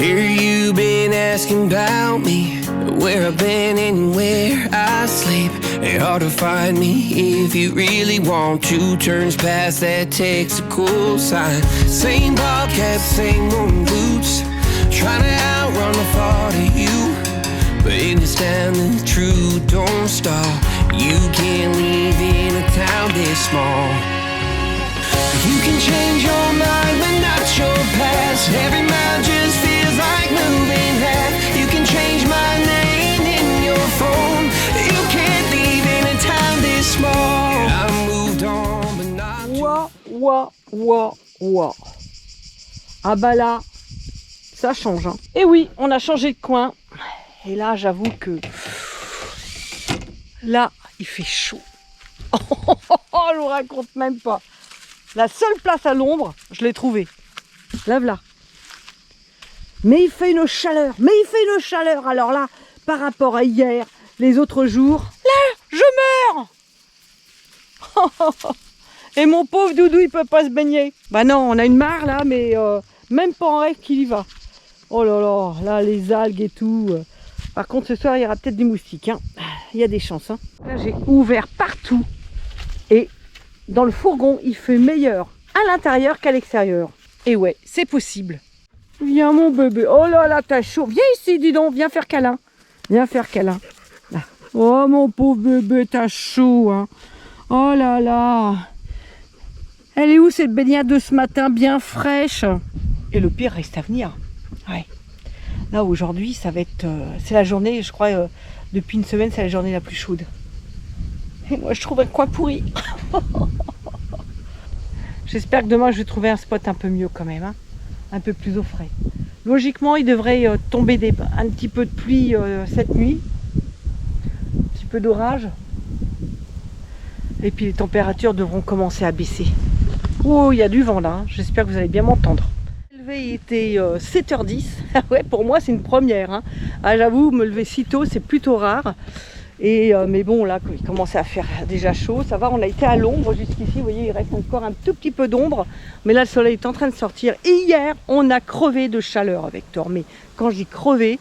Here you been asking about me, where I've been and where I sleep. It's hard to find me if you really want to. Turns past that takes a cool sign. Same ball cap, same worn boots, trying to outrun the thought of you. But in this town the truth don't stop. You can't live in a town this small. You can change your mind but not your past. Every mile just feels like moving half. You can change my name in your phone. You can't live in a town this small. I moved on but not Ouah. Ah bah là, ça change. Hein. Et oui, on a changé de coin. Et là, j'avoue que... Là, il fait chaud. Je vous raconte même pas. La seule place à l'ombre, je l'ai trouvée. Là. Mais il fait une chaleur. Alors là, par rapport à hier, les autres jours, là, je meurs. Et mon pauvre Doudou, il peut pas se baigner. Bah non, on a une mare là, mais même pas en rêve qu'il y va. Oh là, là, les algues et tout. Par contre, ce soir, il y aura peut-être des moustiques. Hein. Il y a des chances. Hein. Là, j'ai ouvert partout. Et dans le fourgon, il fait meilleur à l'intérieur qu'à l'extérieur. Et ouais, c'est possible. Viens, mon bébé. Oh là là, t'as chaud. Viens ici, dis donc. Viens faire câlin. Là. Oh, mon pauvre bébé, t'as chaud. Hein. Oh là là. Elle est où cette baignade de ce matin, bien fraîche? Et le pire reste à venir. Ouais. Là, aujourd'hui, ça va être... c'est la journée, je crois, depuis une semaine, c'est la journée la plus chaude. Et moi, je trouve un coin pourri. J'espère que demain, je vais trouver un spot un peu mieux quand même. Hein. Un peu plus au frais. Logiquement, il devrait tomber un petit peu de pluie cette nuit. Un petit peu d'orage. Et puis, les températures devront commencer à baisser. Oh, il y a du vent là. Hein. J'espère que vous allez bien m'entendre. Il était 7h10. Ouais, pour moi, c'est une première. Hein. Ah, j'avoue, me lever si tôt, c'est plutôt rare. Et mais bon, là, il commençait à faire déjà chaud. Ça va, on a été à l'ombre jusqu'ici. Vous voyez, il reste encore un tout petit peu d'ombre. Mais là, le soleil est en train de sortir. Et hier, on a crevé de chaleur avec Thor. Mais quand je dis crevé,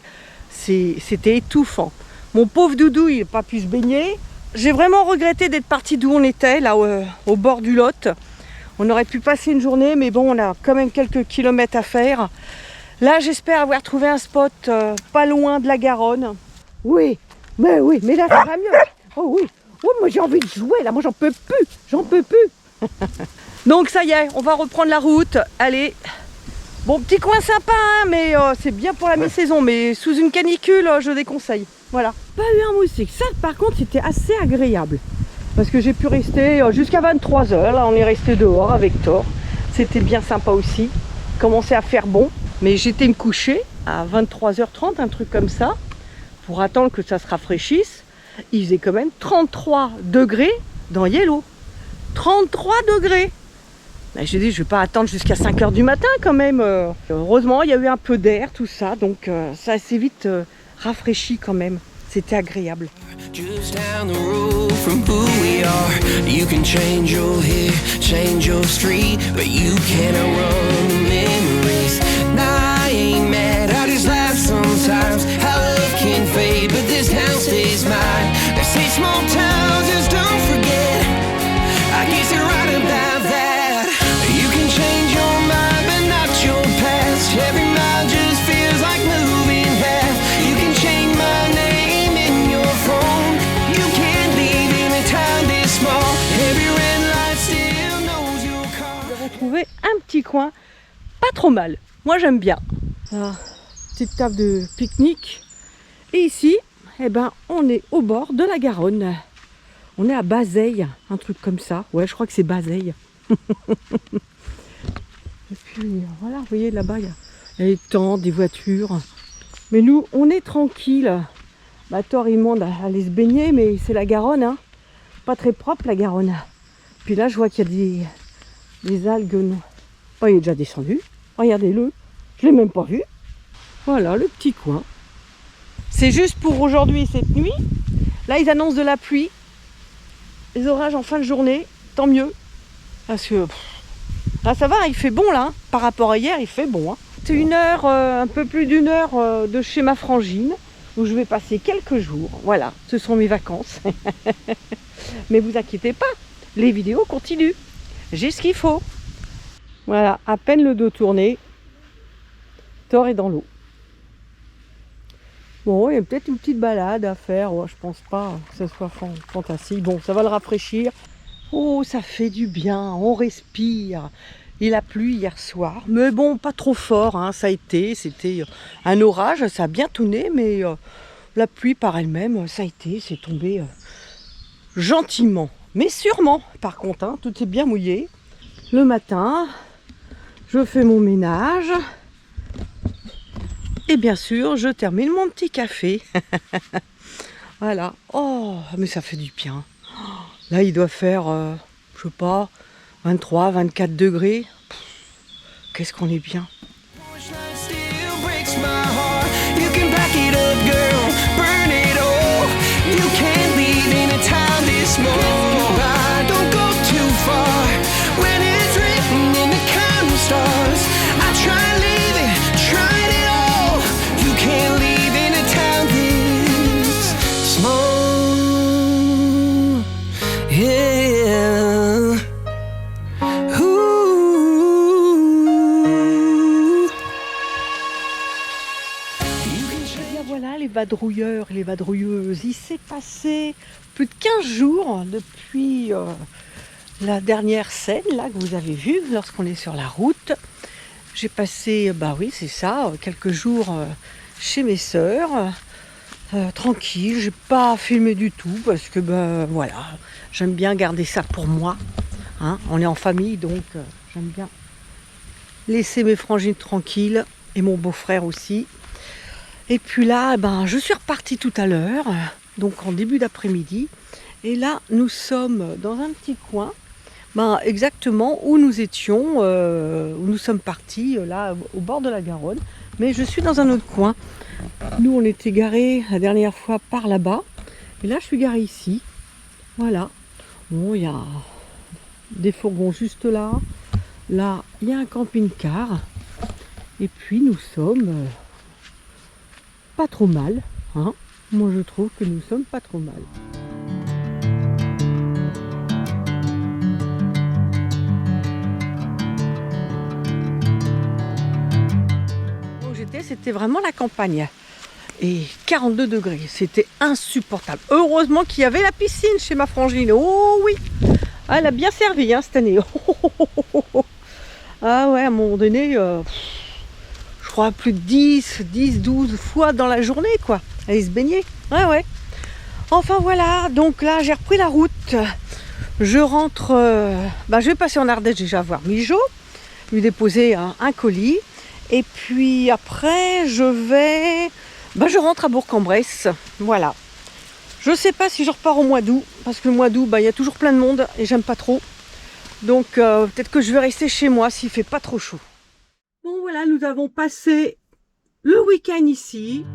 c'était étouffant. Mon pauvre Doudou, il n'a pas pu se baigner. J'ai vraiment regretté d'être parti d'où on était, là, au bord du Lot. On aurait pu passer une journée, mais bon, on a quand même quelques kilomètres à faire. Là, j'espère avoir trouvé un spot pas loin de la Garonne. Oui, mais là, ça va mieux. Oh oui, moi j'ai envie de jouer, là, moi j'en peux plus. Donc ça y est, on va reprendre la route. Allez, bon, petit coin sympa, hein, mais c'est bien pour la mi-saison, mais sous une canicule, je déconseille. Voilà. Pas eu un moustique, ça par contre, c'était assez agréable. Parce que j'ai pu rester jusqu'à 23h. Là, on est resté dehors avec Thor. C'était bien sympa aussi. Commençait à faire bon. Mais j'étais me coucher à 23h30, un truc comme ça, pour attendre que ça se rafraîchisse. Il faisait quand même 33 degrés dans Yellow. 33 degrés. Là, j'ai dit, je ne vais pas attendre jusqu'à 5h du matin quand même. Heureusement, il y a eu un peu d'air, tout ça. Donc, ça s'est vite rafraîchi quand même. C'était agréable. Just down the road from who we are. You can change your hair, change your street, but you cannot run the memories. Nah, I ain't mad, I just laugh sometimes. How love can fade, but this town stays mine. They say small towns just don't forget. I guess you're right about that. You can change your mind, but not your past. Every mile just feels like moving half. You can change my name in your phone. You can't leave in a town this small. Every red light still knows your car. J'ai retrouvé un petit coin, pas trop mal. Moi j'aime bien. Ah, petite table de pique-nique. Et ici, eh ben, on est au bord de la Garonne. On est à Bazeilles, un truc comme ça. Ouais, je crois que c'est Bazeilles. Et puis voilà, vous voyez là-bas, il y a les tentes, des voitures. Mais nous, on est tranquille. Bah, Thor, il demande à aller se baigner, mais c'est la Garonne. Hein. Pas très propre, la Garonne. Puis là, je vois qu'il y a des algues. Non. Oh, il est déjà descendu. Regardez-le. Je ne l'ai même pas vu. Voilà, le petit coin. C'est juste pour aujourd'hui et cette nuit. Là, ils annoncent de la pluie. Les orages en fin de journée. Tant mieux. Parce que là, ça va, il fait bon, là. Hein. Par rapport à hier, il fait bon. Hein. une heure, un peu plus d'une heure de chez ma frangine, où je vais passer quelques jours. Voilà, ce sont mes vacances. Mais vous inquiétez pas, les vidéos continuent. J'ai ce qu'il faut. Voilà, à peine le dos tourné, Thor est dans l'eau. Bon, il y a peut-être une petite balade à faire. Ouais, je pense pas que ce soit fantastique. Bon, ça va le rafraîchir. Oh, ça fait du bien, on respire. Il a plu hier soir, mais bon, pas trop fort, hein, c'était un orage, ça a bien tourné, mais la pluie par elle-même, c'est tombé gentiment, mais sûrement. Par contre, hein, tout est bien mouillé. Le matin, je fais mon ménage, et bien sûr, je termine mon petit café. Voilà, oh, mais ça fait du bien. Là, il doit faire, je sais pas, 23, 24 degrés. Qu'est-ce qu'on est bien. Voilà les vadrouilleurs et les vadrouilleuses, il s'est passé plus de 15 jours depuis la dernière scène là que vous avez vue lorsqu'on est sur la route. J'ai passé, bah oui c'est ça, quelques jours chez mes sœurs, tranquille, j'ai pas filmé du tout parce que ben voilà, j'aime bien garder ça pour moi, hein. On est en famille donc j'aime bien laisser mes frangines tranquilles et mon beau-frère aussi. Et puis là, ben, je suis repartie tout à l'heure, donc en début d'après-midi. Et là, nous sommes dans un petit coin, ben, exactement où nous étions, où nous sommes partis, là, au bord de la Garonne. Mais je suis dans un autre coin. Nous, on était garés la dernière fois par là-bas. Et là, je suis garée ici. Voilà. Bon, il y a des fourgons juste là. Là, il y a un camping-car. Et puis, nous sommes... pas trop mal, hein. Moi je trouve que nous sommes pas trop mal. Où j'étais, c'était vraiment la campagne. Et 42 degrés, c'était insupportable. Heureusement qu'il y avait la piscine chez ma frangine. Oh oui, elle a bien servi hein, cette année. Ah ouais, à un moment donné... je crois plus de 10, 12 fois dans la journée quoi, aller se baigner. Ouais. Enfin voilà, donc là j'ai repris la route. Je rentre, je vais passer en Ardèche déjà voir Mijo, lui déposer un colis. Et puis après je rentre à Bourg-en-Bresse. Voilà. Je sais pas si je repars au mois d'août, parce que le mois d'août, il y a toujours plein de monde et j'aime pas trop. Donc peut-être que je vais rester chez moi s'il fait pas trop chaud. Bon voilà, nous avons passé le week-end ici.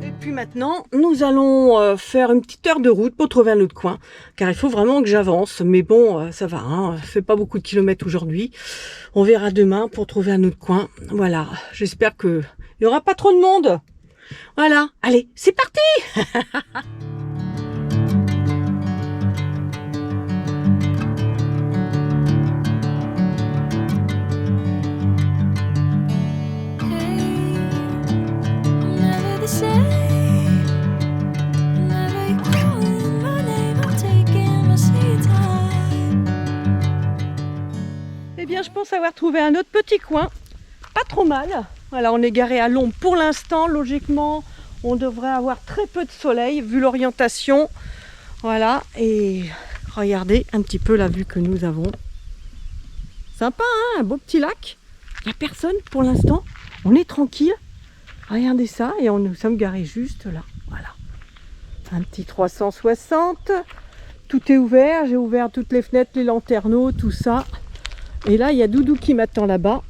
Et puis maintenant, nous allons faire une petite heure de route pour trouver un autre coin, car il faut vraiment que j'avance. Mais bon, ça va, hein, fait pas beaucoup de kilomètres aujourd'hui. On verra demain pour trouver un autre coin. Voilà, j'espère que il n'y aura pas trop de monde. Voilà, allez, c'est parti. je pense avoir trouvé un autre petit coin. Pas trop mal. Voilà, on est garé à l'ombre pour l'instant. Logiquement, on devrait avoir très peu de soleil vu l'orientation. Voilà, et regardez un petit peu la vue que nous avons. Sympa, hein, un beau petit lac. Il n'y a personne pour l'instant. On est tranquille. Regardez ça, et nous sommes garés juste là. Voilà. Un petit 360. Tout est ouvert. J'ai ouvert toutes les fenêtres, les lanterneaux, tout ça. Et là, il y a Doudou qui m'attend là-bas.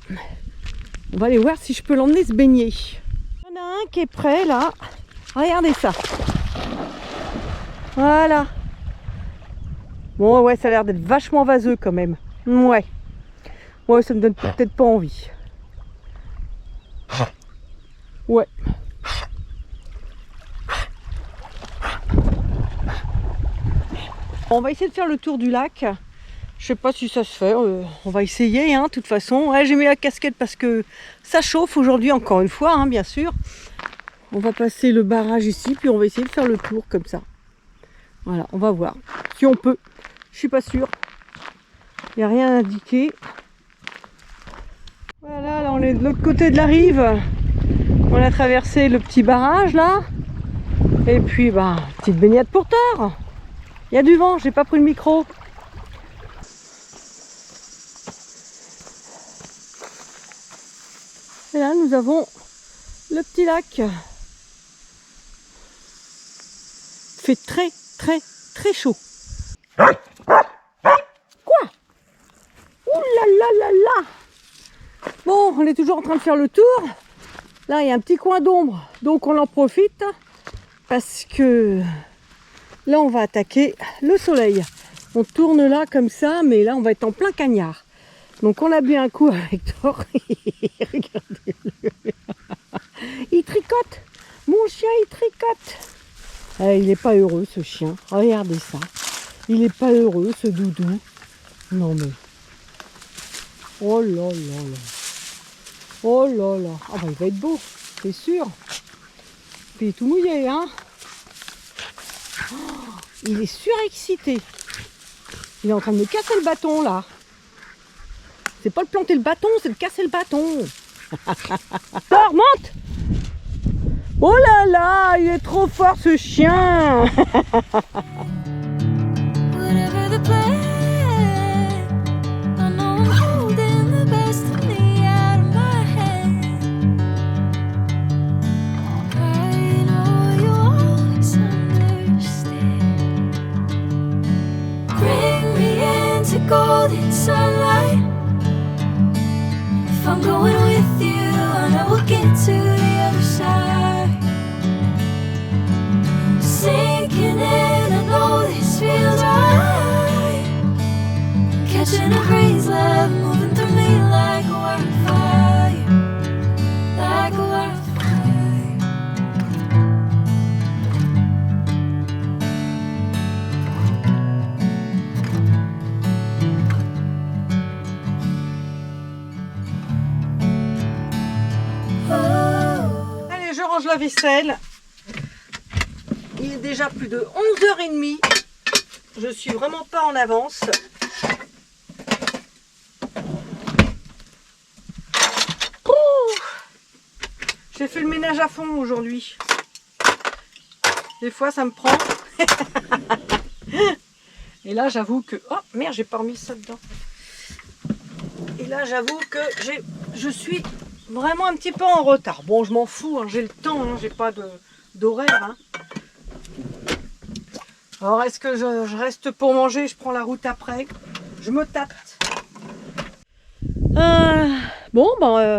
On va aller voir si je peux l'emmener se baigner. Il y en a un qui est prêt là. Regardez ça. Voilà. Bon, ouais, ça a l'air d'être vachement vaseux quand même. Ouais. Ouais, ça me donne peut-être pas envie. Ouais. On va essayer de faire le tour du lac. Je sais pas si ça se fait. On va essayer, hein, de toute façon. Ouais, j'ai mis la casquette parce que ça chauffe aujourd'hui, encore une fois, hein, bien sûr. On va passer le barrage ici, puis on va essayer de faire le tour comme ça. Voilà, on va voir. Si on peut. Je suis pas sûre. Il n'y a rien indiqué. Voilà, là on est de l'autre côté de la rive. On a traversé le petit barrage là. Et puis, bah, petite baignade pour tard. Il y a du vent, j'ai pas pris le micro. Et là, nous avons le petit lac. Il fait très, très, très chaud. Quoi? Ouh là là là là! Bon, on est toujours en train de faire le tour. Là, il y a un petit coin d'ombre, donc on en profite parce que là, on va attaquer le soleil. On tourne là comme ça, mais là, on va être en plein cagnard. Donc, on a bu un coup avec Thor. Regardez-le. Il tricote. Mon chien, il tricote. Ah, il n'est pas heureux, ce chien. Regardez ça. Il n'est pas heureux, ce Doudou. Non, mais... Oh là là là. Oh là là. Ah bah, il va être beau, c'est sûr. Puis il est tout mouillé, hein. Oh, il est surexcité. Il est en train de me casser le bâton, là. C'est pas de planter le bâton, c'est de casser le bâton. Thor, monte! Oh là là, il est trop fort, ce chien. Golden sunlight. If I'm going with you, I know we'll get to the other side. Sinking in, I know this feels right. Catching a breeze, love moving through me like a wildfire, like a wildfire. Allez, je range la vaisselle. Il est déjà plus de 11h30. Je suis vraiment pas en avance. J'ai fait le ménage à fond aujourd'hui. Des fois ça me prend. Et là j'avoue que... Oh merde, j'ai pas remis ça dedans. Et là j'avoue que je suis vraiment un petit peu en retard. Bon, je m'en fous, hein, j'ai le temps, hein, j'ai pas d'horaire. Hein. Alors est-ce que je reste pour manger, je prends la route après? Je me tâte. Bon,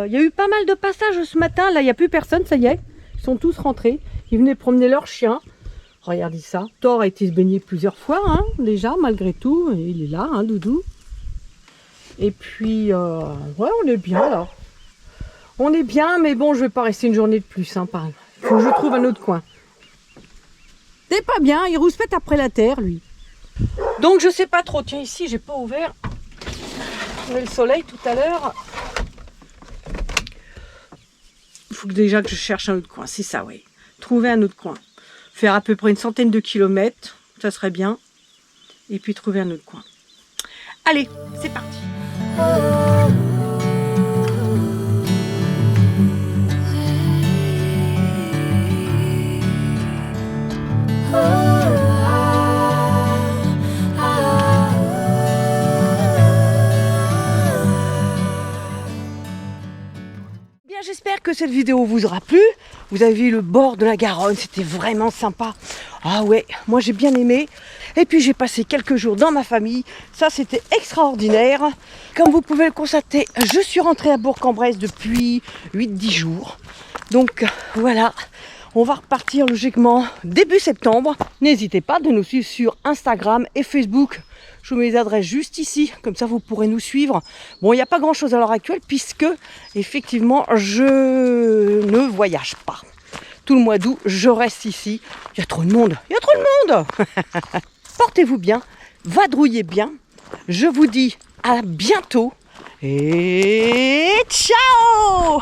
il y a eu pas mal de passages ce matin. Là, il n'y a plus personne, ça y est. Ils sont tous rentrés. Ils venaient promener leur chien. Regardez ça. Thor a été se baigner plusieurs fois, hein, déjà, malgré tout. Et il est là, hein, Doudou. Et puis, ouais, on est bien, là. On est bien, mais bon, je vais pas rester une journée de plus, hein, pareil. Il faut que je trouve un autre coin. C'est pas bien, il rouspète après la terre, lui. Donc, je sais pas trop. Tiens, ici, j'ai pas ouvert. On a le soleil tout à l'heure. Il faut déjà que je cherche un autre coin, c'est ça, oui. Trouver un autre coin. Faire à peu près une centaine de kilomètres, ça serait bien. Et puis trouver un autre coin. Allez, c'est parti. cette vidéo vous aura plu. Vous avez vu le bord de la Garonne, c'était vraiment sympa. Ah ouais, moi j'ai bien aimé. Et puis j'ai passé quelques jours dans ma famille. Ça, c'était extraordinaire. Comme vous pouvez le constater, je suis rentrée à Bourg-en-Bresse depuis 8-10 jours. Donc voilà, on va repartir logiquement début septembre. N'hésitez pas de nous suivre sur Instagram et Facebook. Je vous mets les adresses juste ici, comme ça vous pourrez nous suivre. Bon, il n'y a pas grand chose à l'heure actuelle puisque effectivement je ne voyage pas. Tout le mois d'août, je reste ici. Il y a trop de monde, il y a trop de monde. Portez-vous bien, vadrouillez bien. Je vous dis à bientôt et ciao.